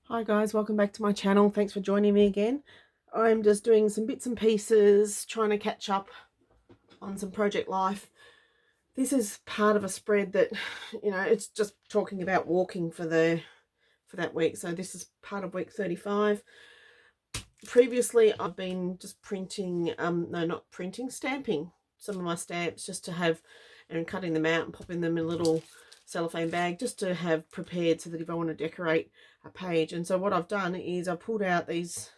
Hi guys, welcome back to my channel. Thanks for joining me again. I'm just doing some bits and pieces, trying to catch up on some project life. This is part of a spread that, it's just talking about walking for that week. So this is part of week 35. Previously, I've been just printing, no, not printing, stamping some of my stamps just to have, and cutting them out and popping them in a little cellophane bag just to have prepared so that if I want to decorate a page. And so what I've done is I pulled out these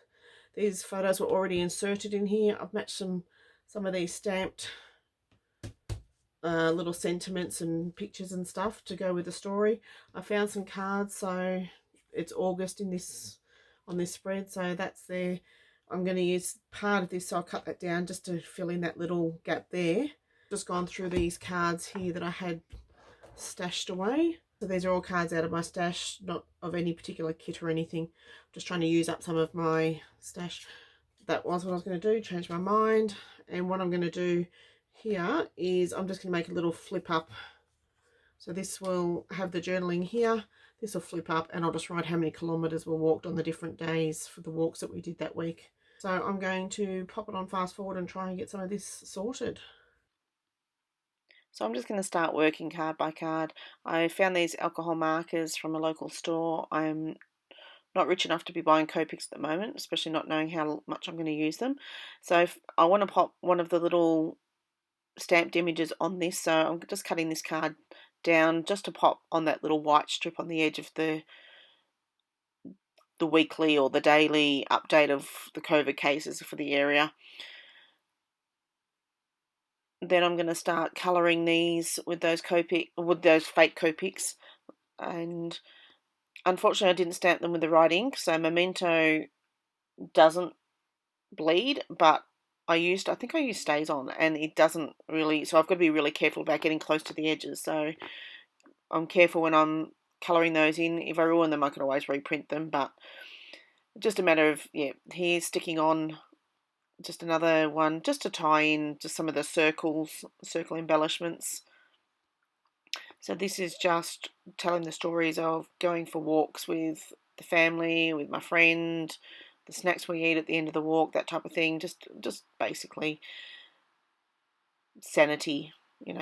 photos were already inserted in here. I've matched some of these stamped little sentiments and pictures and stuff to go with the story. I found some cards, so it's August on this spread, so that's there. I'm going to use part of this, so I'll cut that down just to fill in that little gap there. Just gone through these cards here that I had stashed away. So these are all cards out of my stash, not of any particular kit or anything. Just trying to use up some of my stash. That was what I was going to do, change my mind. And what I'm going to do here is I'm just going to make a little flip up. So this will have the journaling here. This will flip up and I'll just write how many kilometres we walked on the different days for the walks that we did that week. So I'm going to pop it on fast forward and try and get some of this sorted. So I'm just going to start working card by card. I found these alcohol markers from a local store. I'm not rich enough to be buying Copics at the moment, especially not knowing how much I'm going to use them. So if I want to pop one of the little stamped images on this, so I'm just cutting this card down just to pop on that little white strip on the edge of the weekly or the daily update of the COVID cases for the area. Then I'm going to start colouring these with those fake Copics, and unfortunately I didn't stamp them with the right ink, so Memento doesn't bleed, but I think I used StazOn and it doesn't really, so I've got to be really careful about getting close to the edges. So I'm careful when I'm colouring those in. If I ruin them I can always reprint them, but just a matter of, yeah, here sticking on just another one just to tie in just some of the circle embellishments. So this is just telling the stories of going for walks with the family, with my friend, the snacks we eat at the end of the walk, that type of thing. Just basically sanity,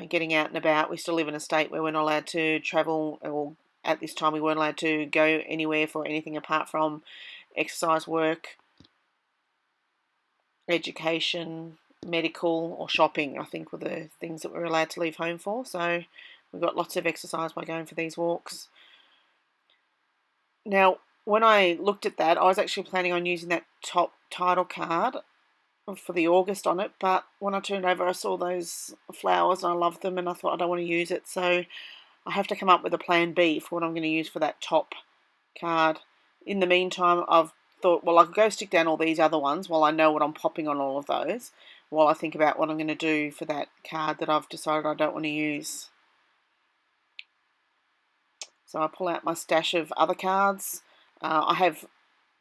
getting out and about. We still live in a state where we're not allowed to travel, or at this time we weren't allowed to go anywhere for anything apart from exercise, work, education, medical, or shopping, I think were the things that we were allowed to leave home for. So we got lots of exercise by going for these walks. Now, when I looked at that, I was actually planning on using that top title card for the August on it, but when I turned over, I saw those flowers and I loved them, and I thought I don't want to use it, so I have to come up with a plan B for what I'm going to use for that top card. In the meantime, I've thought, well, I could go stick down all these other ones while I know what I'm popping on all of those, while I think about what I'm going to do for that card that I've decided I don't want to use. So I pull out my stash of other cards. I have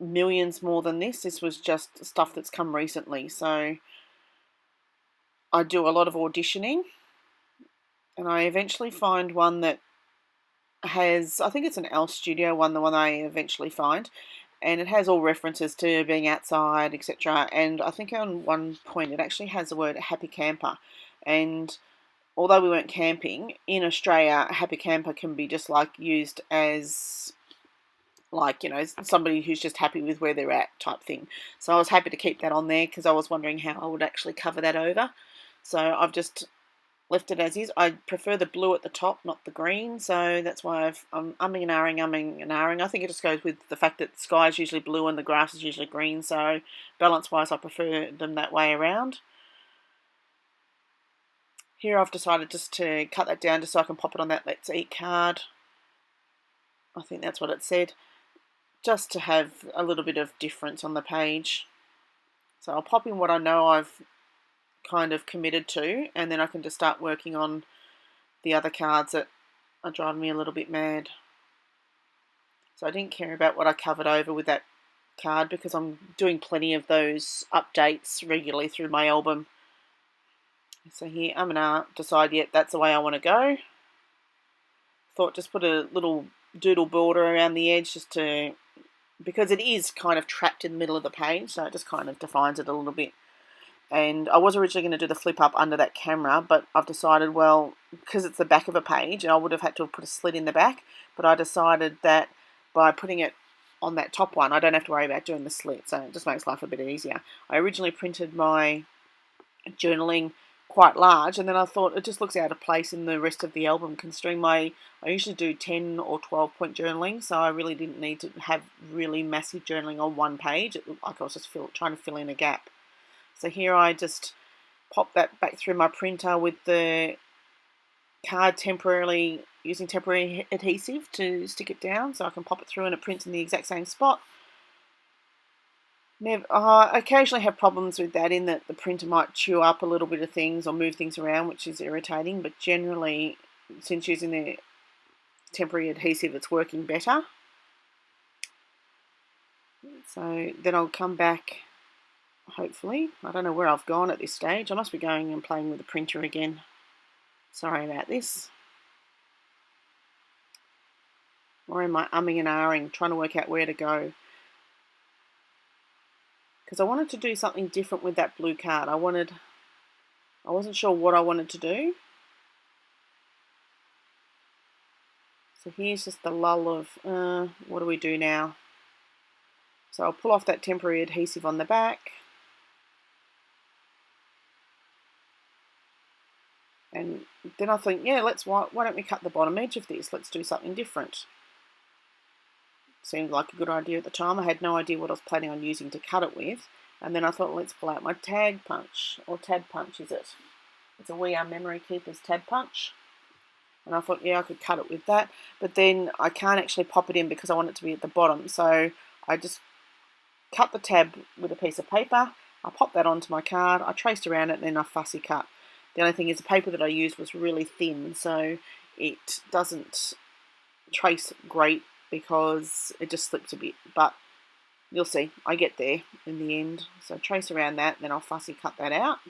millions more than this. This was just stuff that's come recently. So I do a lot of auditioning, and I eventually find one that has, I think it's an Elle Studio one, the one I eventually find, and it has all references to being outside, etc. And I think on one point it actually has the word happy camper. And although we weren't camping, in Australia, happy camper can be just like used as like, somebody who's just happy with where they're at type thing. So I was happy to keep that on there because I was wondering how I would actually cover that over. So I've just left it as is. I prefer the blue at the top, not the green, so that's why I'm umming and ahhing. I think it just goes with the fact that the sky is usually blue and the grass is usually green, so balance-wise I prefer them that way around. Here I've decided just to cut that down just so I can pop it on that Let's Eat card. I think that's what it said, just to have a little bit of difference on the page. So I'll pop in what I know I've kind of committed to, and then I can just start working on the other cards that are driving me a little bit mad. So I didn't care about what I covered over with that card because I'm doing plenty of those updates regularly through my album. So here I'm going to decide, yet that's the way I want to go. Thought just put a little doodle border around the edge just to because it is kind of trapped in the middle of the page, so it just kind of defines it a little bit. And I was originally going to do the flip up under that camera, but I've decided, well, because it's the back of a page, I would have had to have put a slit in the back, but I decided that by putting it on that top one, I don't have to worry about doing the slit, so it just makes life a bit easier. I originally printed my journaling quite large, and then I thought it just looks out of place in the rest of the album, considering I usually do 10 or 12 point journaling, so I really didn't need to have really massive journaling on one page. It looked like I was just trying to fill in a gap. So here I just pop that back through my printer with the card using temporary adhesive to stick it down, so I can pop it through and it prints in the exact same spot. I occasionally have problems with that, in that the printer might chew up a little bit of things or move things around, which is irritating, but generally, since using the temporary adhesive, it's working better. So then I'll come back, hopefully. I don't know where I've gone at this stage. I must be going and playing with the printer again. Sorry about this. Or am I umming and ahhing, trying to work out where to go? Because I wanted to do something different with that blue card. I wasn't sure what I wanted to do. So here's just the lull of, what do we do now? So I'll pull off that temporary adhesive on the back. And then I think, yeah, why don't we cut the bottom edge of this? Let's do something different. Seemed like a good idea at the time. I had no idea what I was planning on using to cut it with. And then I thought, let's pull out my tag punch, or tab punch is it? It's a We Are Memory Keepers tab punch. And I thought, yeah, I could cut it with that. But then I can't actually pop it in because I want it to be at the bottom. So I just cut the tab with a piece of paper. I pop that onto my card. I traced around it and then I fussy cut. The only thing is the paper that I used was really thin, so it doesn't trace great because it just slips a bit, but you'll see, I get there in the end. So trace around that, then I'll fussy cut that out.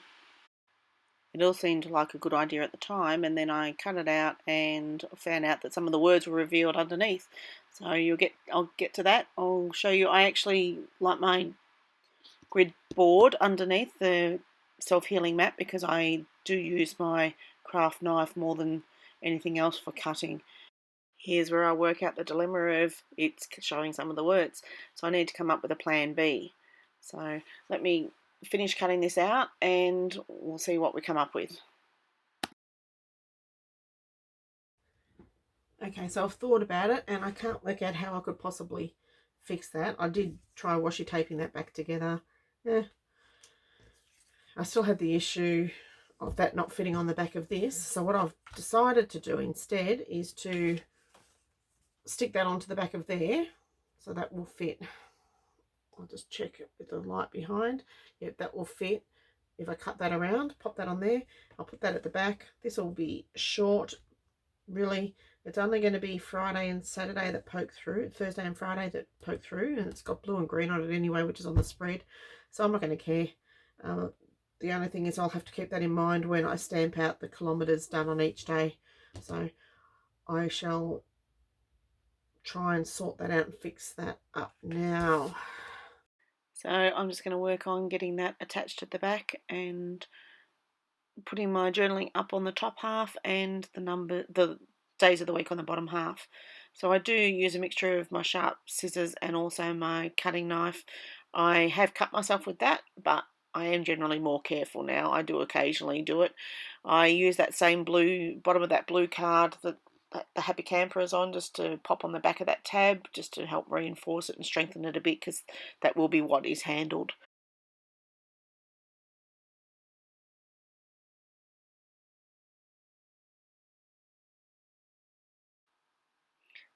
It all seemed like a good idea at the time, and then I cut it out and found out that some of the words were revealed underneath. So I'll get to that. I'll show you. I actually like my grid board underneath the self-healing mat because I do use my craft knife more than anything else for cutting. Here's where I work out the dilemma of it's showing some of the words. So I need to come up with a plan B. So let me finish cutting this out and we'll see what we come up with. Okay, so I've thought about it and I can't work out how I could possibly fix that. I did try washi taping that back together. Yeah, I still had the issue of that not fitting on the back of this. So what I've decided to do instead is to stick that onto the back of there, so that will fit. I'll just check it with the light behind. Yep, that will fit. If I cut that around, pop that on there, I'll put that at the back. This will be short, really. It's only going to be Friday and Saturday that poke through, Thursday and Friday that poke through, and it's got blue and green on it anyway, which is on the spread, so I'm not going to care. The only thing is I'll have to keep that in mind when I stamp out the kilometres done on each day. So I shall try and sort that out and fix that up now. So I'm just going to work on getting that attached at the back and putting my journaling up on the top half and the days of the week on the bottom half. So I do use a mixture of my sharp scissors and also my cutting knife. I have cut myself with that, but I am generally more careful now. I do occasionally do it. I use that same bottom of that blue card that the Happy Camper is on, just to pop on the back of that tab, just to help reinforce it and strengthen it a bit, because that will be what is handled.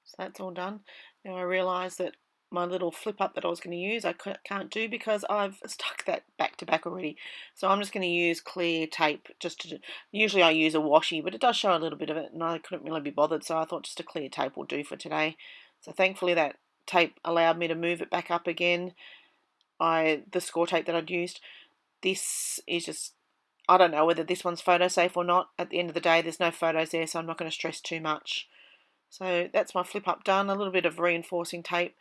So that's all done. Now I realise that my little flip up that I was going to use I can't do because I've stuck that back to back already. So I'm just going to use clear tape. Usually I use a washi, but it does show a little bit of it and I couldn't really be bothered, so I thought just a clear tape will do for today. So thankfully that tape allowed me to move it back up again. The score tape that I'd used, this is just, I don't know whether this one's photo safe or not. At the end of the day, there's no photos there, so I'm not going to stress too much. So that's my flip up done. A little bit of reinforcing tape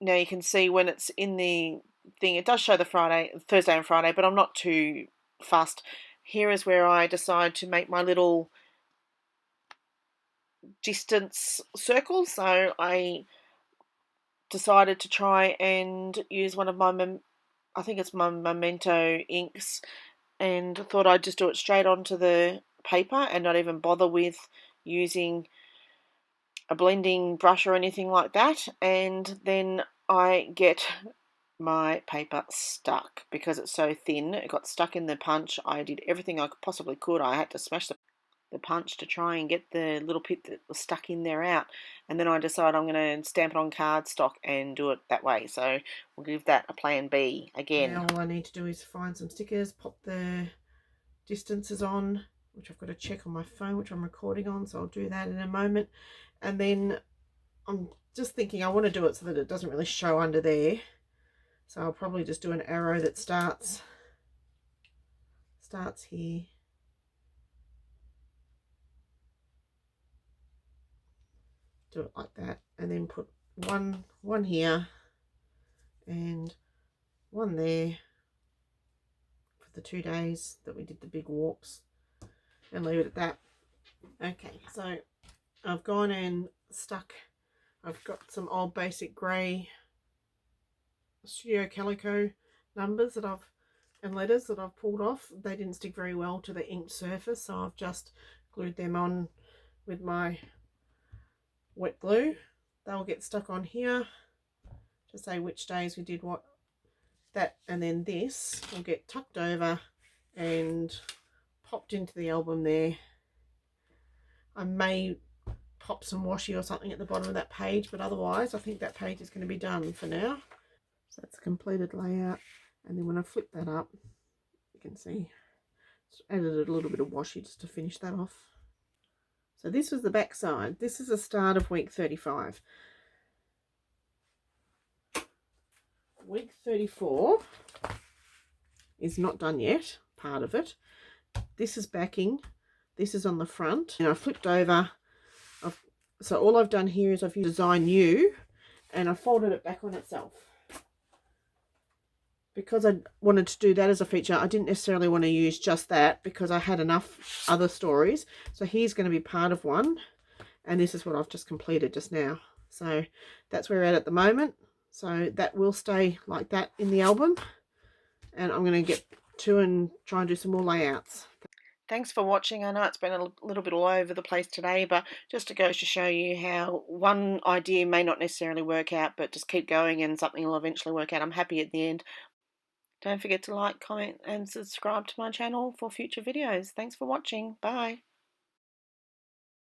Now you can see when it's in the thing, it does show the Thursday and Friday, but I'm not too fussed. Here is where I decide to make my little distance circle. So I decided to try and use one of my, I think it's my Memento inks, and thought I'd just do it straight onto the paper and not even bother with using a blending brush or anything like that. And then I get my paper stuck because it's so thin. It got stuck in the punch. I did everything I possibly could. I had to smash the punch to try and get the little bit that was stuck in there out, and then I decided I'm going to stamp it on cardstock and do it that way. So we'll give that a plan B again. Now all I need to do is find some stickers, pop the distances on, which I've got to check on my phone, which I'm recording on, so I'll do that in a moment. And then I'm just thinking I want to do it so that it doesn't really show under there, so I'll probably just do an arrow that starts here, do it like that, and then put one here and one there for the 2 days that we did the big walks, and leave it at that. Okay, so I've gone and stuck, I've got some old basic grey Studio Calico numbers that and letters that I've pulled off. They didn't stick very well to the inked surface, so I've just glued them on with my wet glue. They'll get stuck on here to say which days we did what, that, and then this will get tucked over and popped into the album there. I may pop some washi or something at the bottom of that page, but otherwise I think that page is going to be done for now. So that's a completed layout, and then when I flip that up, you can see just added a little bit of washi just to finish that off. So this was the back side. This is the start of week 35. Week 34 is not done yet, part of it. This is backing, this is on the front, and I flipped over. So all I've done here is I've used Design New, and I folded it back on itself. Because I wanted to do that as a feature, I didn't necessarily want to use just that because I had enough other stories. So here's going to be part of one, and this is what I've just completed just now. So that's where we're at the moment. So that will stay like that in the album, and I'm going to get to and try and do some more layouts. Thanks for watching. I know it's been a little bit all over the place today, but just to go to show you how one idea may not necessarily work out, but just keep going and something will eventually work out. I'm happy at the end. Don't forget to like, comment and subscribe to my channel for future videos. Thanks for watching. Bye.